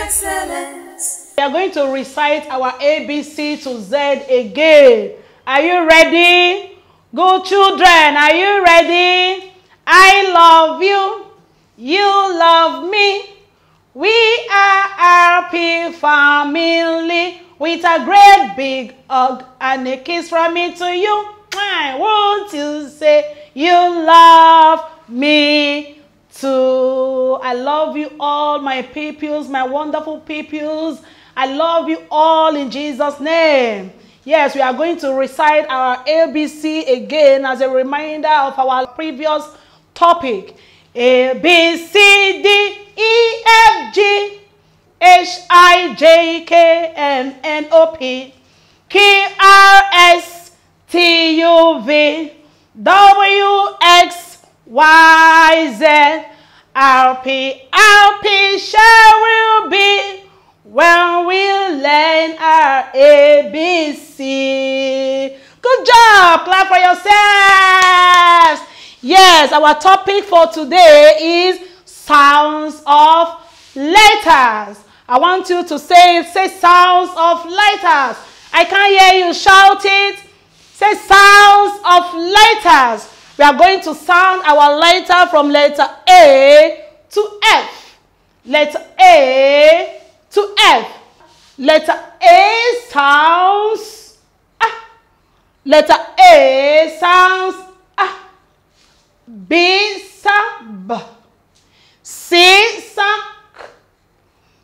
excellence. We are going to recite our ABC to Z again. Are you ready? Good children, are you ready? I love you. You love me. We are RP family with a great big hug and a kiss from me to you. Won't you say you love me too? I love you all, my pupils, my wonderful pupils. I love you all in Jesus' name. Yes, we are going to recite our ABC again as a reminder of our previous topic. A, B, C, D, E, F, G, H, I, J, K, L, N, O, P, Q, R, S, T, U, V, W, X, Y, Z, R, P, shall we be when we learn our ABC. Good job. Clap for yourselves. Yes, our topic for today is sounds of letters. I want you to say sounds of letters. I can't hear you. Shout it. Say sounds of letters. We are going to sound our letter from letter A to F. Letter A to F. Letter A sounds ah. Letter A sounds ah. B sound B. C sound K.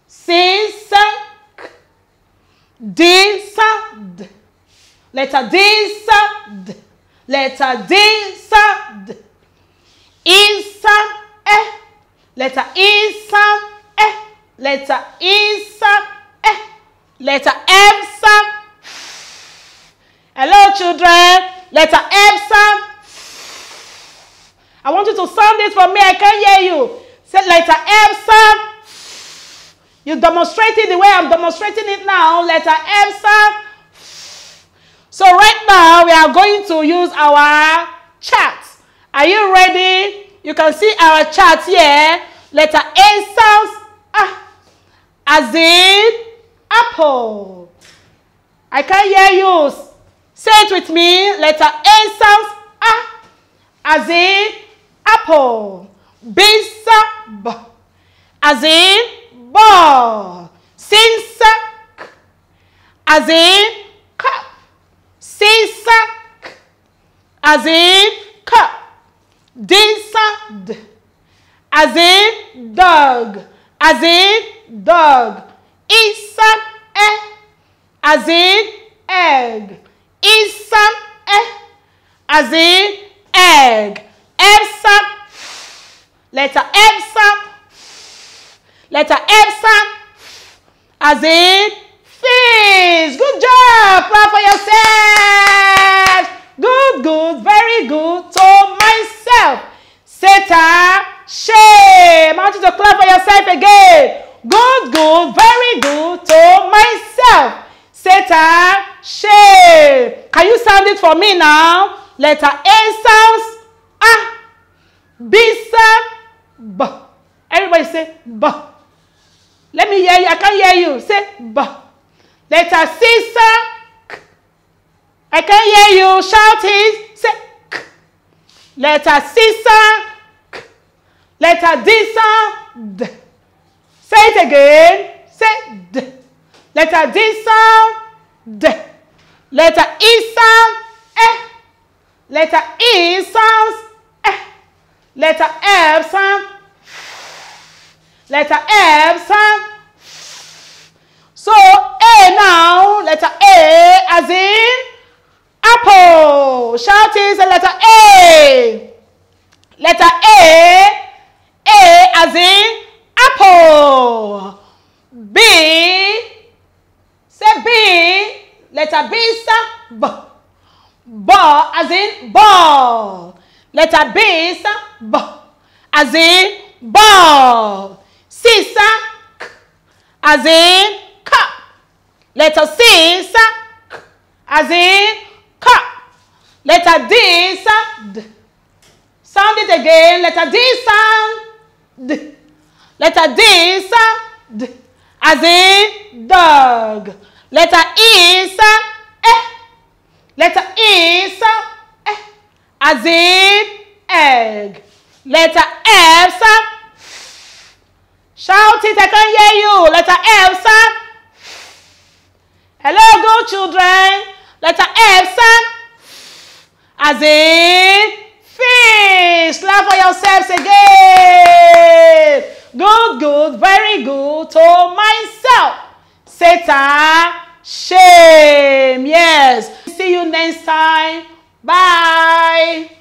C sound K. D sound D. Letter D sound D. Letter D sound D. E sound E. Letter E sound E. Letter E sound E. Letter F sound. Hello children. Letter F sound. I want you to sound it for me. I can't hear you. Say letter F sound. You demonstrate it the way I'm demonstrating it now. Letter F sound. So right now we are going to use our chart. Are you ready? You can see our chart here. Letter A sounds ah, as in apple. I can't hear you. Say it with me. Letter A sounds ah, as in apple. B sound B, as in ball. C sound K, as in cup. C sound K, as in cup. D sound D, as in dog. As in dog. E sound E, as in egg. E sound E, as in egg. F sound. Letter F sound. Letter F sound. As in fish. Good job. Clap for yourself. Good, good, very good. To myself. Satan, shame. I want you to clap for yourself again. Good, good, very good. To myself. Satan, shame. Can you sound it for me now? Letter A sounds ah. B sound B. Everybody say B. Let me hear you. I can't hear you. Say B. Letter C sound K. I can't hear you. Shout it. Say K. Letter C sound K. Letter D sound D. Say it again. Say D. Letter D sound D. Letter E sound E. Letter E sounds E. Letter F sound. Letter F sound. So A now. Letter A as in apple. Shout it. Say letter A. Letter A. A as in apple. B. Say B. Letter B sound B. Ball as in ball. Letter B sound B, as in ball. C sound K, as in cup. Letter C sound K, as in cup. Letter D sound D. Sound it again. Letter D sound D. Letter D sound D, as in dog. Letter E is Letter E is as in egg. Letter F. Shout it, I can't hear you. Letter F. Hello, good children. Letter F. As in fish. Clap for yourselves again. Good, good, very good. To myself. Satan, shame. Yes. See you next time. Bye.